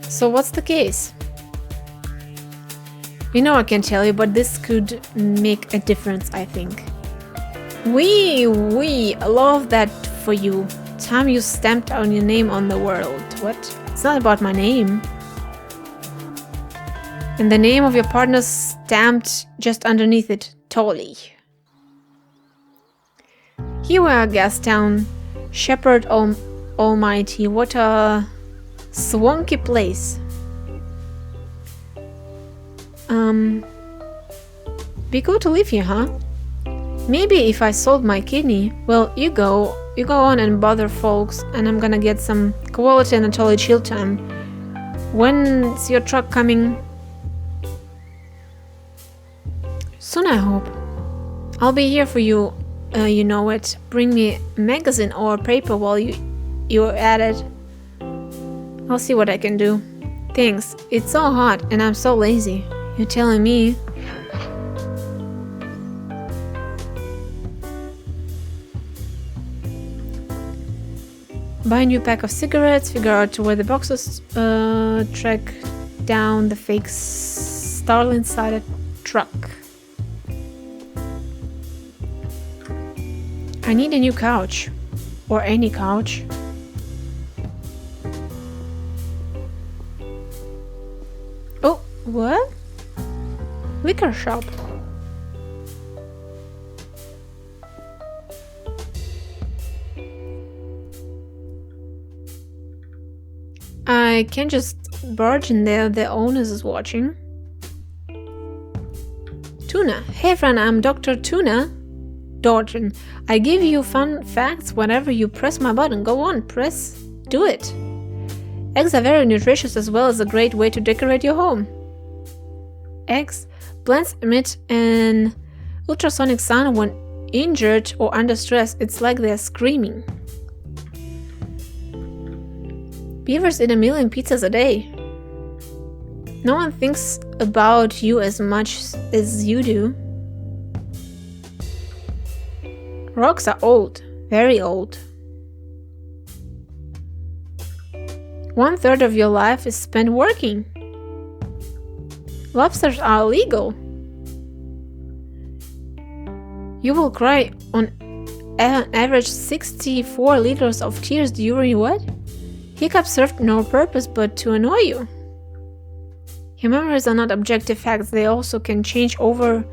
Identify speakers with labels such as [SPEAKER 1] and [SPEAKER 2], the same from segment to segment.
[SPEAKER 1] So what's the case? I can tell you, but this could make a difference, I think. We love that for you. Time you stamped on your name on the world. What? It's not about my name. And the name of your partner stamped just underneath it. Totally. Here we are, GASTOWN. Shepherd Almighty. What a swanky place. Be cool to live here, huh? Maybe if I sold my kidney. Well, you go on and bother folks, and I'm gonna get some quality Anatoly chill time. When's your truck coming? Soon, I hope. I'll be here for you, you know it. Bring me a magazine or paper while you're at it. I'll see what I can do. Thanks. It's so hot and I'm so lazy. You're telling me. Buy a new pack of cigarettes, figure out where the boxes, track down the fake Starlin-sided truck. I need a new couch. Or any couch. Oh, what? Liquor shop. I can't just barge in there, the owners is watching. Tuna. Hey friend, I'm Dr. Tuna. Dorton. I give you fun facts whenever you press my button. Go on, press. Do it. Eggs are very nutritious as well as a great way to decorate your home. Eggs. Plants emit an ultrasonic sound when injured or under stress. It's like they're screaming. Beavers eat 1 million pizzas a day. No one thinks about you as much as you do. Rocks are old, very old. 1/3 of your life is spent working. Lobsters are illegal. You will cry on average 64 liters of tears during what? Hiccups served no purpose but to annoy you. Your memories are not objective facts, they also can change over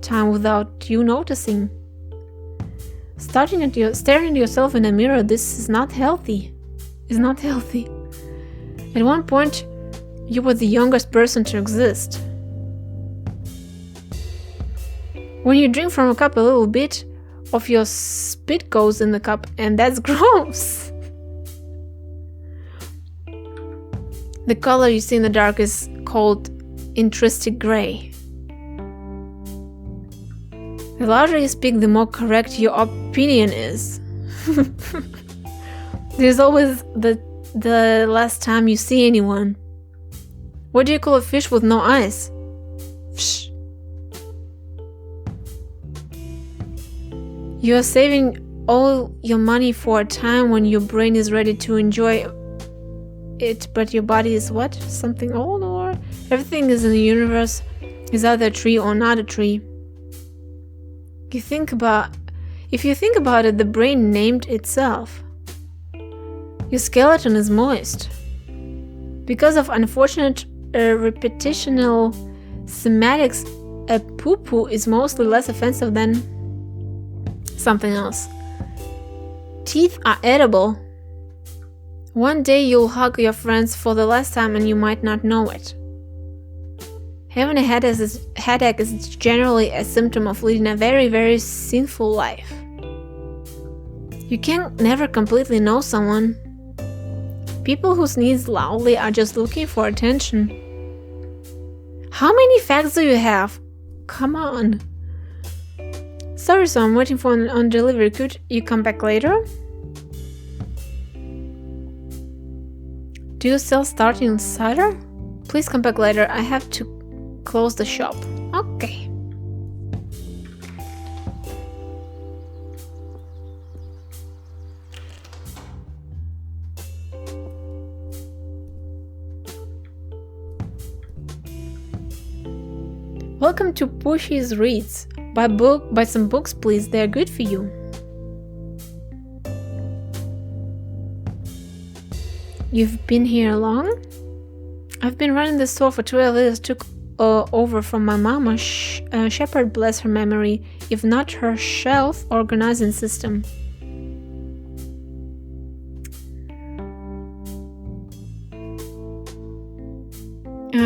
[SPEAKER 1] time without you noticing. Staring at yourself in a mirror, this is not healthy. It's not healthy. At one point, you were the youngest person to exist. When you drink from a cup, a little bit of your spit goes in the cup, and that's gross. The color you see in the dark is called intrinsic gray. The louder you speak, the more correct your opinion is. There's always the last time you see anyone. What do you call a fish with no eyes? Psh. You are saving all your money for a time when your brain is ready to enjoy it, but your body is what? Something old, or everything is in the universe is either a tree or not a tree. If you think about it, the brain named itself. Your skeleton is moist. Because of unfortunate repetitional semantics, a poo-poo is mostly less offensive than something else. Teeth are edible. One day you'll hug your friends for the last time and you might not know it. Having a headache is generally a symptom of leading a very, very sinful life. You can never completely know someone. People who sneeze loudly are just looking for attention. How many facts do you have? Come on. Sorry, so I'm waiting for on delivery. Could you come back later? Do you sell starting cider? Please come back later. I have to close the shop. Okay. Welcome to Pushy's Reads. Buy some books, please. They're good for you. You've been here long? I've been running the store for 12 years. Took over from my mama, Shepherd, bless her memory, if not her shelf organizing system.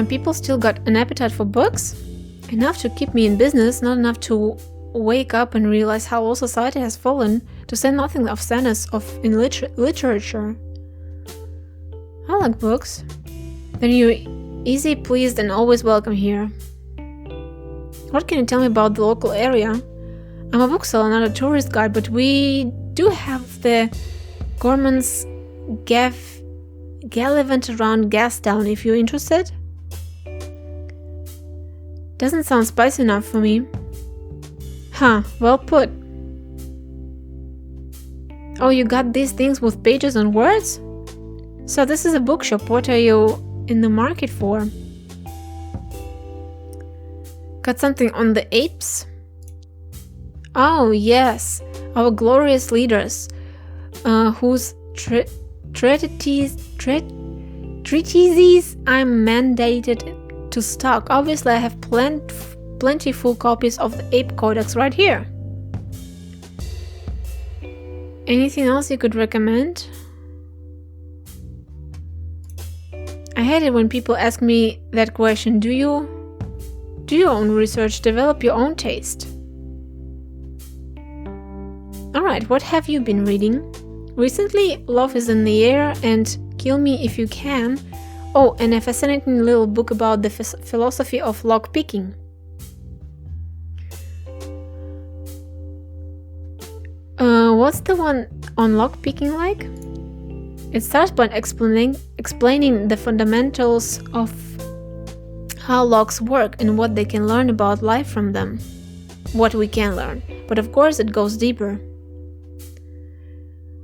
[SPEAKER 1] People still got an appetite for books? Enough to keep me in business, not enough to wake up and realize how all society has fallen, to say nothing of sadness in literature. I like books. Then you're easy, pleased, and always welcome here. What can you tell me about the local area? I'm a bookseller, not a tourist guide, but we do have the Gorman's Gallivant around GASTOWN if you're interested. Doesn't sound spicy enough for me. Huh, well put. Oh, you got these things with pages and words? So this is a bookshop. What are you in the market for? Got something on the apes? Oh, yes. Our glorious leaders, whose treatises I'm mandated to stock. Obviously, I have plentiful copies of the Ape Codex right here. Anything else you could recommend? I hate it when people ask me that question. Do your own research, develop your own taste. Alright, what have you been reading? Recently, Love is in the Air and Kill Me If You Can. Oh, and a fascinating little book about the philosophy of lockpicking. What's the one on lockpicking like? It starts by explaining the fundamentals of how locks work and what they can learn about life from them. What we can learn. But of course it goes deeper.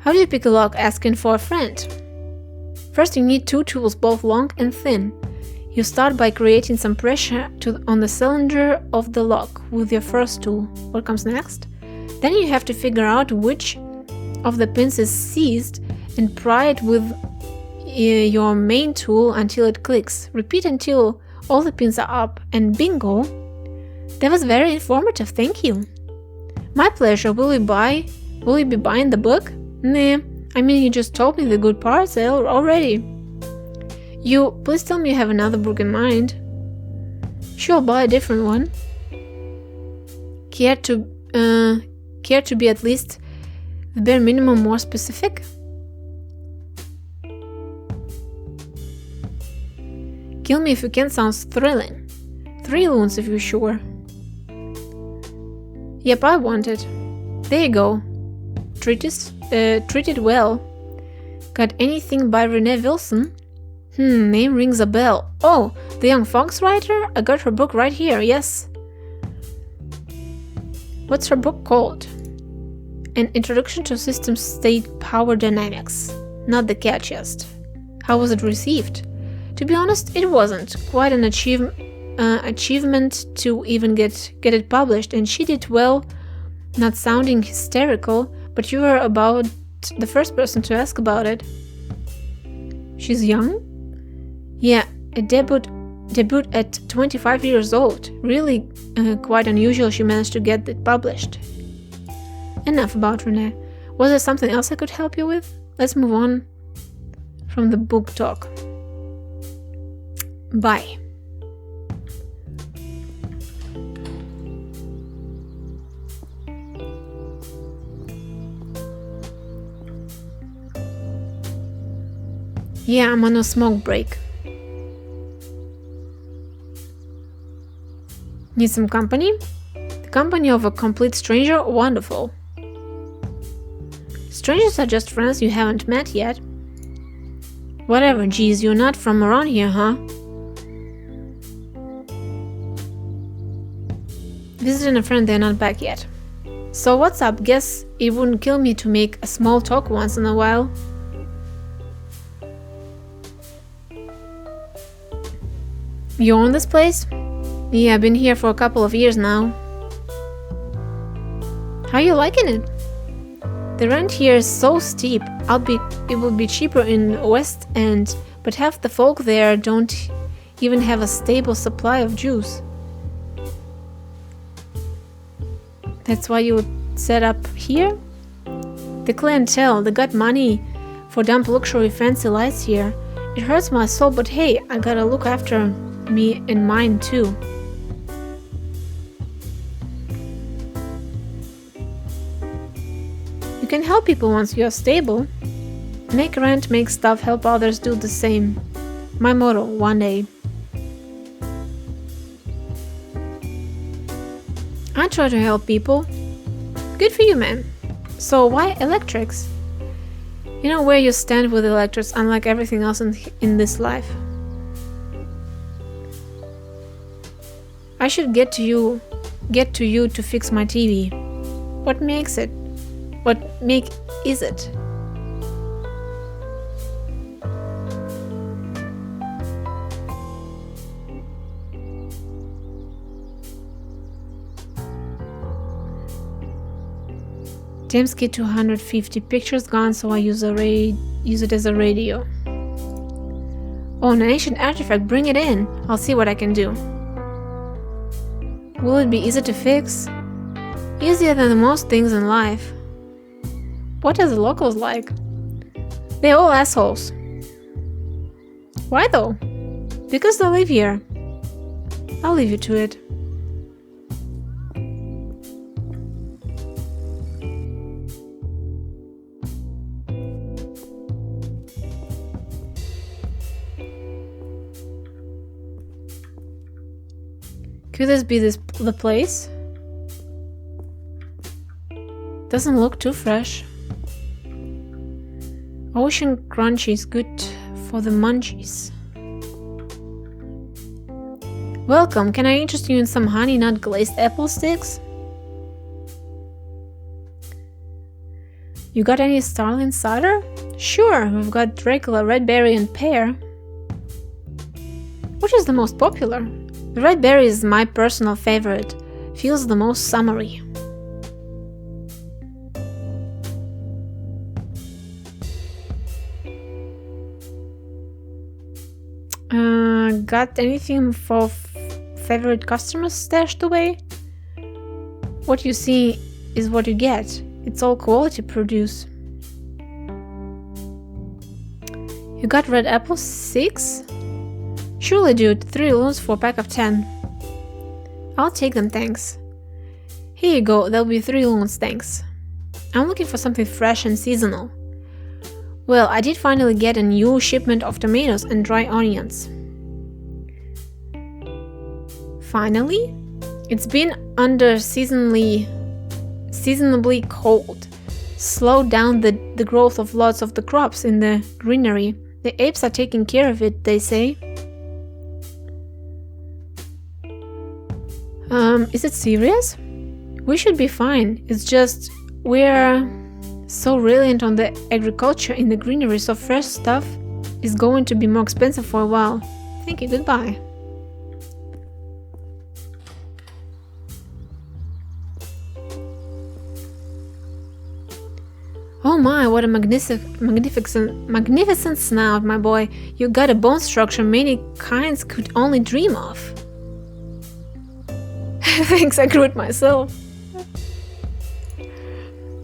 [SPEAKER 1] How do you pick a lock? Asking for a friend. First you need two tools, both long and thin. You start by creating some pressure on the cylinder of the lock with your first tool. What comes next? Then you have to figure out which of the pins is seized and pry it with your main tool until it clicks. Repeat until all the pins are up, and bingo! That was very informative, thank you. My pleasure. Will you be buying the book? Nah, I mean you just told me the good parts already. Please tell me you have another book in mind. Sure, I'll buy a different one. Care to be at least the bare minimum more specific? Kill Me If You Can sounds thrilling. 3 loons if you're sure. Yep, I want it. There you go. Treated well. Got anything by Renee Wilson? Name rings a bell. Oh, the young Fox writer? I got her book right here, yes. What's her book called? An Introduction to System State Power Dynamics. Not the catchiest. How was it received? To be honest, it wasn't. Quite an achievement to even get it published, and she did well, not sounding hysterical, but you were about the first person to ask about it. She's young? Yeah, a debut at 25 years old. Really quite unusual she managed to get it published. Enough about Renee. Was there something else I could help you with? Let's move on from the book talk. Bye. Yeah, I'm on a smoke break. Need some company? The company of a complete stranger? Wonderful. Strangers are just friends you haven't met yet. Whatever, geez, you're not from around here, huh? Visiting a friend, they're not back yet. So what's up? Guess it wouldn't kill me to make a small talk once in a while. You own this place? Yeah, I've been here for a couple of years now. How you liking it? The rent here is so steep. It would be cheaper in West End, but half the folk there don't even have a stable supply of juice. That's why you would set up here? The clientele, they got money for dumb luxury fancy lights here. It hurts my soul, but hey, I gotta look after me and mine too. You can help people once you're stable. Make rent, make stuff, help others do the same. My motto, one day. I try to help people. Good for you, man. So why electrics? You know where you stand with electrics, unlike everything else in this life. I should get to you to fix my TV. What makes it? What make is it? James kit 250 pictures gone, so I use it as a radio. Oh, an ancient artifact, bring it in. I'll see what I can do. Will it be easy to fix? Easier than most things in life. What are the locals like? They're all assholes. Why though? Because they live here. I'll leave you to it. Could this be the place? Doesn't look too fresh. Ocean crunchy is good for the munchies. Welcome, can I interest you in some honey nut glazed apple sticks? You got any Starling cider? Sure, we've got regular red berry and pear. Which is the most popular? The red berry is my personal favorite. Feels the most summery. Got anything for favorite customers stashed away? What you see is what you get. It's all quality produce. You got red apples? 6? Surely, dude. 3 loons for a pack of 10. I'll take them, thanks. Here you go, there'll be 3 loons, thanks. I'm looking for something fresh and seasonal. Well, I did finally get a new shipment of tomatoes and dry onions. Finally? It's been unseasonably cold. Slowed down the growth of lots of the crops in the greenery. The apes are taking care of it, they say. Is it serious? We should be fine. It's just we're so reliant on the agriculture in the greenery, so fresh stuff is going to be more expensive for a while. Thank you, goodbye. Oh my, what a magnificent snout, my boy. You got a bone structure many kinds could only dream of. Thanks, I grew it myself.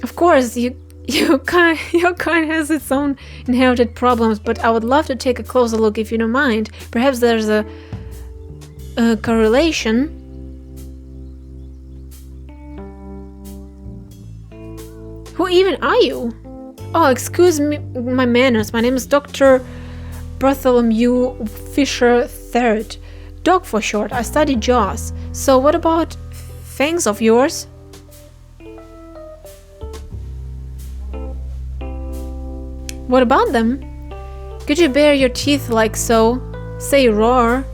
[SPEAKER 1] Of course, your kind has its own inherited problems, but I would love to take a closer look if you don't mind. Perhaps there's a correlation. Who even are you? Oh, excuse me, my manners. My name is Dr. Bartholomew Fisher III. Doc for short. I studied jaws. So what about fangs of yours? What about them? Could you bare your teeth like so? Say roar.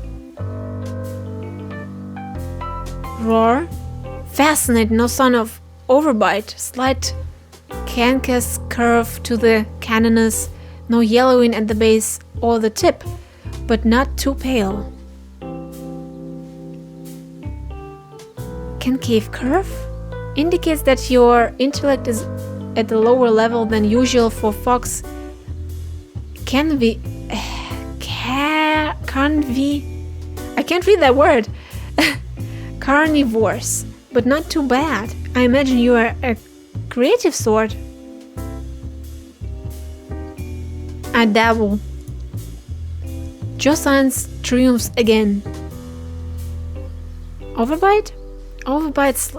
[SPEAKER 1] Roar? Fascinating, no sign of overbite. Slight cancus curve to the canonus, no yellowing at the base or the tip, but not too pale. concave curve indicates that your intellect is at a lower level than usual for fox I can't read that word. Carnivores, but not too bad. I imagine you are a creative sort. I dabble. Joe Science triumphs again. Overbite? Overbite's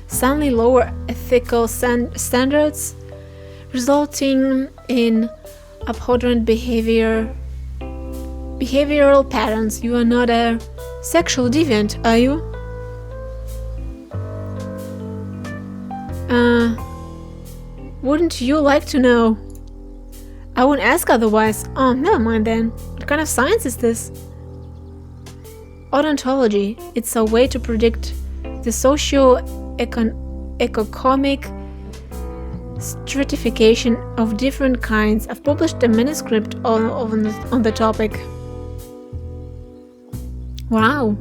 [SPEAKER 1] suddenly lower ethical standards, resulting in abhorrent behavioral patterns. You are not a sexual deviant, are you? Wouldn't you like to know? I wouldn't ask otherwise. Oh, never mind then. What kind of science is this? Odontology. It's a way to predict the socio-economic stratification of different kinds. I've published a manuscript on the topic. Wow.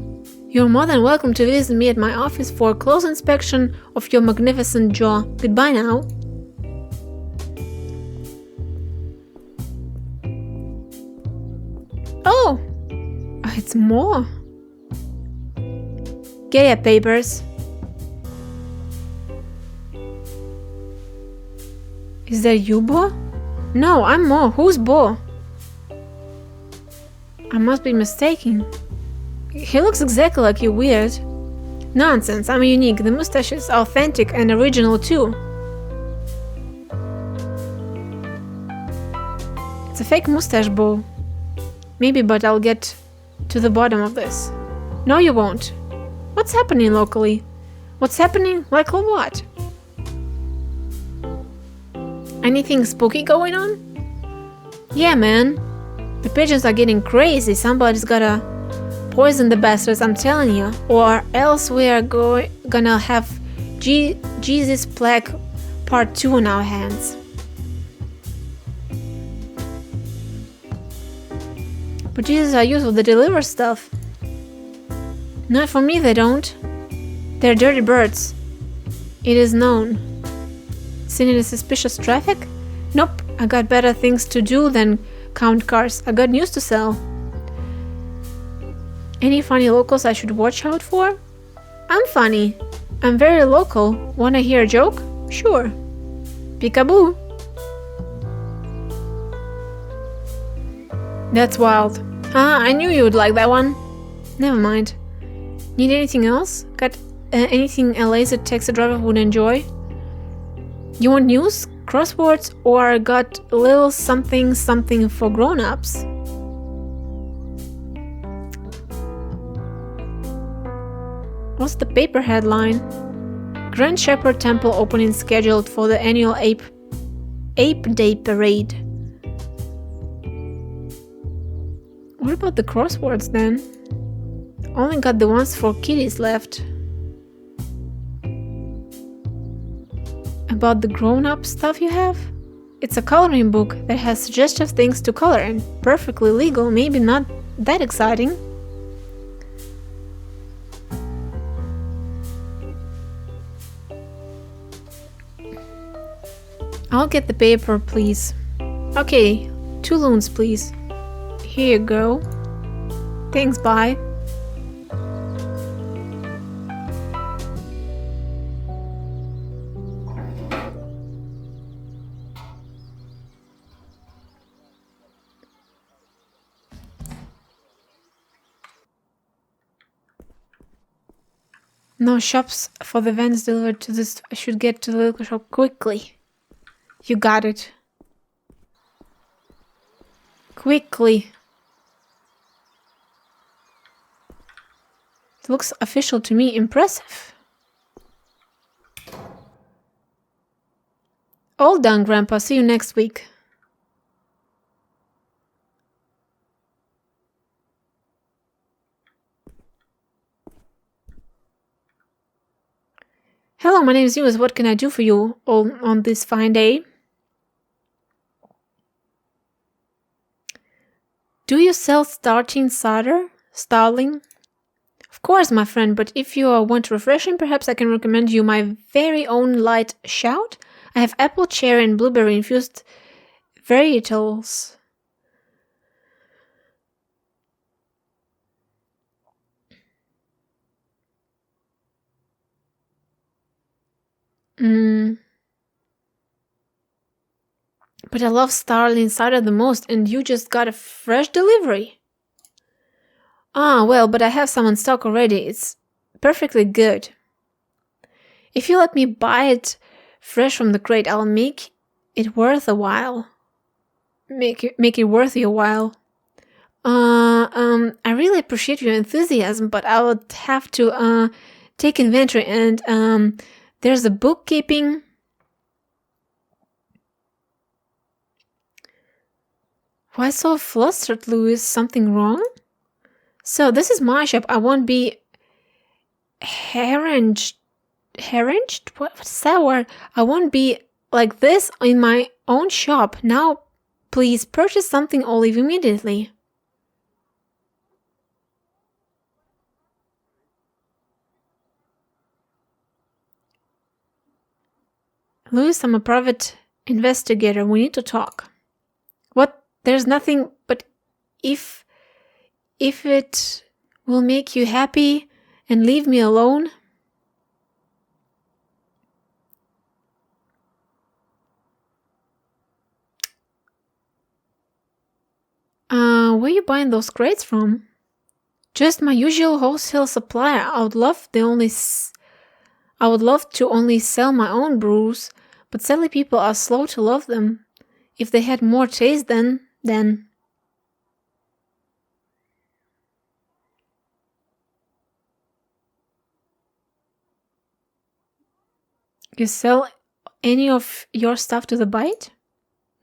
[SPEAKER 1] You're more than welcome to visit me at my office for a close inspection of your magnificent jaw. Goodbye now. Oh! It's more. Get your papers. Is that you, Bo? No, I'm Mo. Who's Bo? I must be mistaken. He looks exactly like you, weird. Nonsense, I'm unique. The mustache is authentic and original too. It's a fake mustache, Bo. Maybe, but I'll get to the bottom of this. No, you won't. What's happening locally? What's happening? Like what? Anything spooky going on? Yeah, man. The pigeons are getting crazy. Somebody's gotta poison the bastards, I'm telling you. Or else we are gonna have Jesus Plague Part 2 on our hands. But Jesus are useful, they deliver stuff. Not for me, they don't. They're dirty birds. It is known. Seen any suspicious traffic? Nope, I got better things to do than count cars. I got news to sell. Any funny locals I should watch out for? I'm funny. I'm very local. Wanna hear a joke? Sure. Peekaboo. That's wild. Ah, I knew you would like that one. Never mind. Need anything else? Got anything a lazy taxi driver would enjoy? You want news, crosswords, or got a little something for grown-ups? What's the paper headline? Grand Shepherd Temple opening scheduled for the annual Ape Day Parade. What about the crosswords then? Only got the ones for kiddies left. About the grown-up stuff you have? It's a coloring book that has suggestive things to color in. Perfectly legal, maybe not that exciting. I'll get the paper, please. Okay, 2 loons, please. Here you go. Thanks, bye. No shops for the vans delivered to this. I should get to the liquor shop quickly. You got it. Quickly. It looks official to me. Impressive. All done, Grandpa. See you next week. Hello, my name is Eunice. What can I do for you on this fine day? Do you sell starting solder? Starling? Of course, my friend, but if you want refreshing, perhaps I can recommend you my very own light shout. I have apple, cherry, and blueberry infused varietals. But I love Starling cider the most, and you just got a fresh delivery. Ah, well, but I have some in stock already. It's perfectly good. If you let me buy it fresh from the crate, I'll make it worth a while. Make it worth your while. I really appreciate your enthusiasm, but I would have to take inventory, and there's a bookkeeping. Why so flustered, Louis? Something wrong? So this is my shop. I won't be harangued. What's that word? I won't be like this in my own shop. Now, please purchase something or leave immediately. Louis, I'm a private investigator. We need to talk. What? There's nothing but if it will make you happy and leave me alone. Where are you buying those crates from? Just my usual wholesale supplier. I would love to only sell my own brews, but sadly people are slow to love them. If they had more taste then... You sell any of your stuff to the Bite?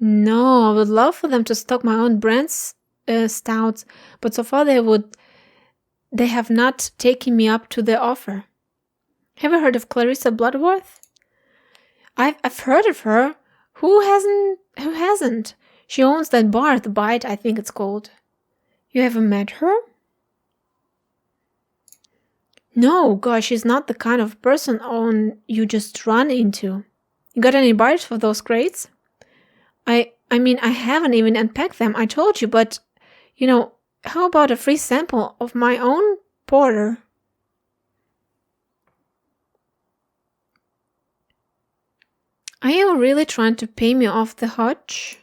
[SPEAKER 1] No, I would love for them to stock my own brand's stouts, but so far they have not taken me up to their offer. Have you heard of Clarissa Bloodworth? I've heard of her. Who hasn't? She owns that bar, the Bite, I think it's called. You ever met her? No, gosh, she's not the kind of person you just run into. You got any bites for those crates? I mean, I haven't even unpacked them, I told you, but, how about a free sample of my own porter? Are you really trying to pay me off the hutch?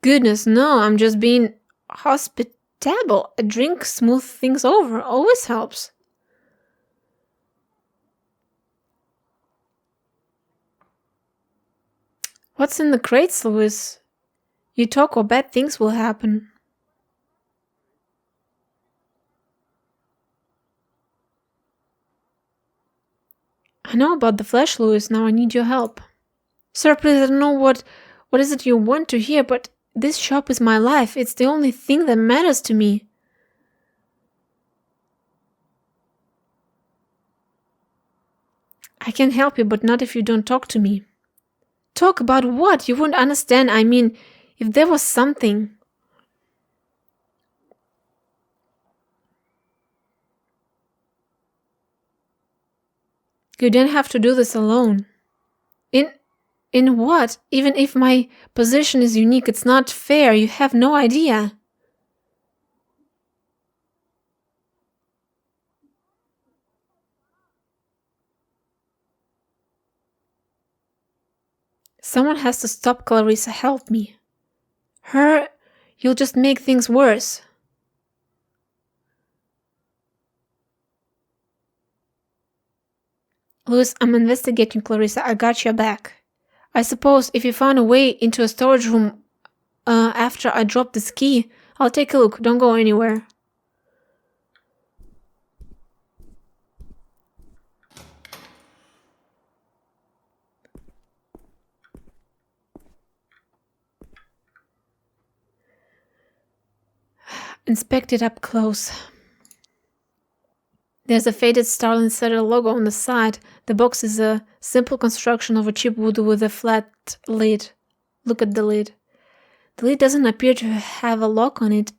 [SPEAKER 1] Goodness, no, I'm just being hospitable. A drink smooths things over, always helps. What's in the crates, Louis? You talk or bad things will happen. I know about the flesh, Louis. Now I need your help. Sir, please, I don't know what is it you want to hear, but this shop is my life. It's the only thing that matters to me. I can help you, but not if you don't talk to me. Talk about what? You won't understand. I mean, if there was something. You don't have to do this alone. In what? Even if my position is unique, it's not fair. You have no idea. Someone has to stop Clarissa. Help me. You'll just make things worse. Louis, I'm investigating Clarissa. I got your back. I suppose if you found a way into a storage room after I dropped this key, I'll take a look. Don't go anywhere. Inspect it up close. There's a faded Starling Cider logo on the side. The box is a simple construction of a cheap wood with a flat lid. Look at the lid. The lid doesn't appear to have a lock on it,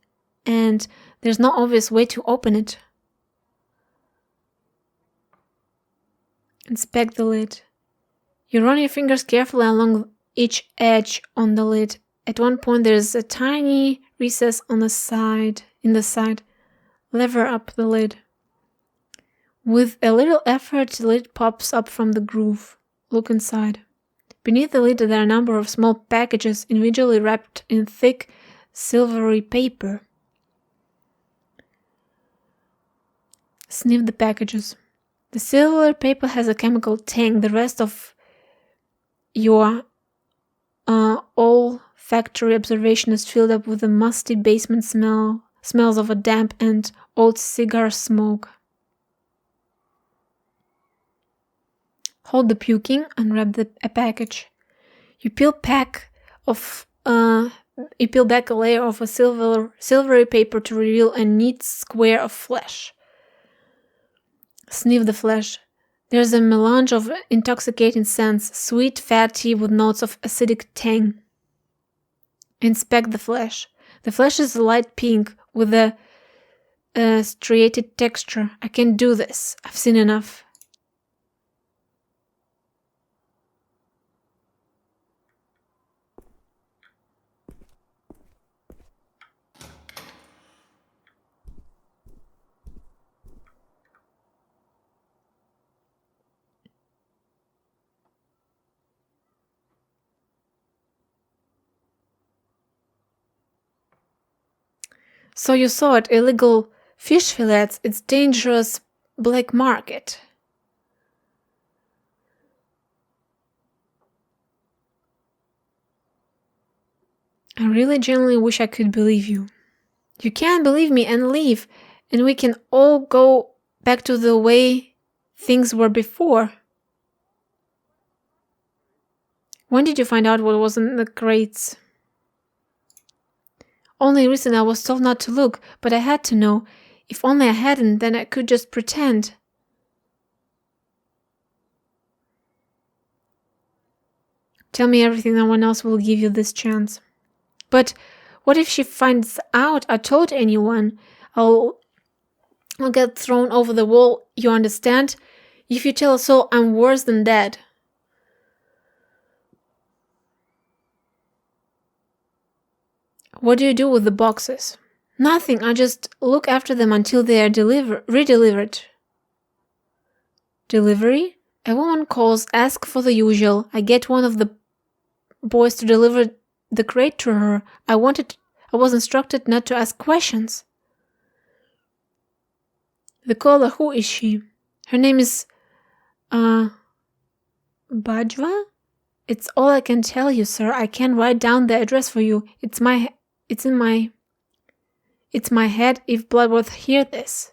[SPEAKER 1] and there's no obvious way to open it. Inspect the lid. You run your fingers carefully along each edge on the lid. At one point there's a tiny recess on the side. Lever up the lid. With a little effort, the lid pops up from the groove. Look inside. Beneath the lid there are a number of small packages individually wrapped in thick, silvery paper. Sniff the packages. The silver paper has a chemical tang. The rest of your olfactory observation is filled up with a musty basement smells of a damp and old cigar smoke. Hold the puking, unwrap a package. You peel back a layer of a silvery paper to reveal a neat square of flesh. Sniff the flesh. There's a melange of intoxicating scents, sweet, fatty, with notes of acidic tang. Inspect the flesh. The flesh is light pink with a striated texture. I can do this. I've seen enough. So you saw it, illegal fish fillets, it's dangerous black market. I really genuinely wish I could believe you. You can believe me and leave, and we can all go back to the way things were before. When did you find out what was in the crates? Only recently I was told not to look, but I had to know. If only I hadn't, then I could just pretend. Tell me everything, no one else will give you this chance. But what if she finds out I told anyone? I'll get thrown over the wall, you understand? If you tell a soul, I'm worse than dead. What do you do with the boxes? Nothing, I just look after them until they are redelivered. Delivery? A woman calls, asks for the usual. I get one of the boys to deliver the crate to her. I was instructed not to ask questions. The caller, who is she? Her name is Bajwa? It's all I can tell you, sir. I can't write down the address for you. It's in my head if Bloodworth hear this.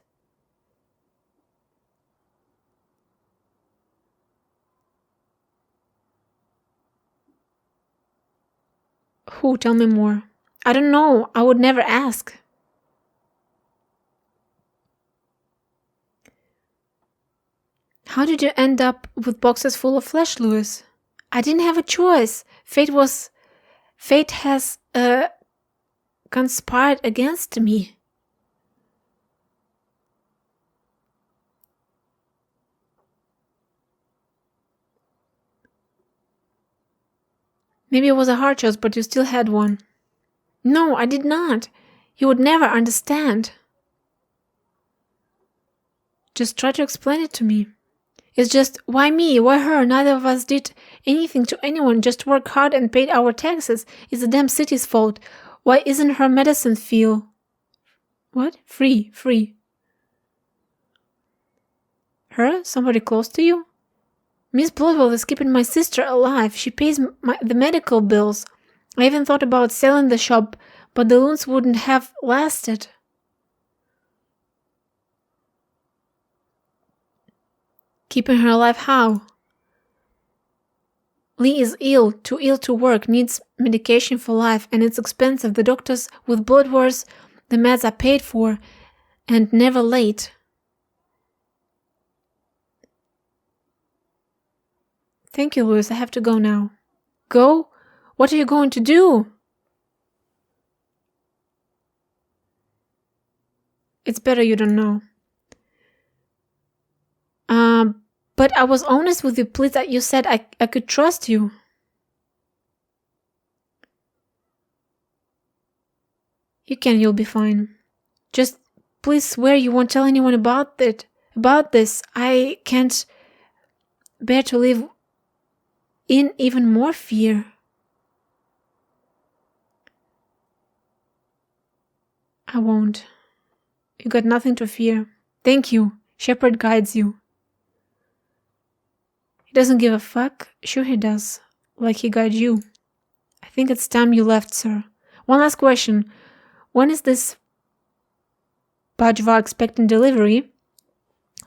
[SPEAKER 1] Who? Tell me more. I don't know. I would never ask. How did you end up with boxes full of flesh, Louis? I didn't have a choice. Fate has conspired against me. Maybe it was a hard choice, but you still had one. No, I did not. You would never understand. Just try to explain it to me. It's just, why me? Why her? Neither of us did anything to anyone, just worked hard and paid our taxes. It's the damn city's fault. Why isn't her medicine feel... What? Free. Her? Somebody close to you? Miss Bloodwell is keeping my sister alive. She pays the medical bills. I even thought about selling the shop, but the loans wouldn't have lasted. Keeping her alive how? Lee is ill, too ill to work, needs medication for life, and it's expensive. The doctors with Bloodworth, the meds are paid for, and never late. Thank you, Louis. I have to go now. Go? What are you going to do? It's better you don't know. But I was honest with you, please, that you said I could trust you. You can, you'll be fine. Just please swear you won't tell anyone about this. I can't bear to live in even more fear. I won't. You got nothing to fear. Thank you. Shepherd guides you. He doesn't give a fuck. Sure he does. Like he guides you. I think it's time you left, sir. One last question. When is this Bajva expecting delivery?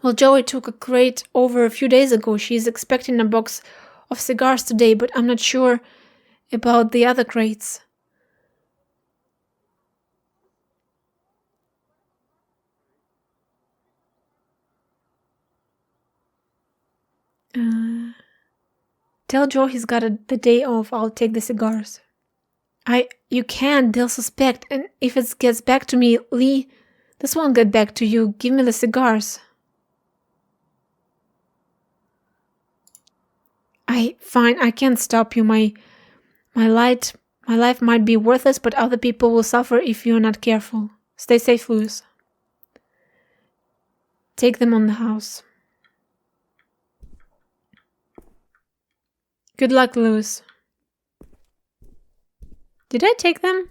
[SPEAKER 1] Well, Joey took a crate over a few days ago. She's expecting a box of cigars today, but I'm not sure about the other crates. Tell Joe he's got the day off. I'll take the cigars. You can't. They'll suspect. And if it gets back to me, Lee, this won't get back to you. Give me the cigars. Fine. I can't stop you. My life might be worthless, but other people will suffer if you're not careful. Stay safe, Louis. Take them on the house. Good luck, Louis. Did I take them?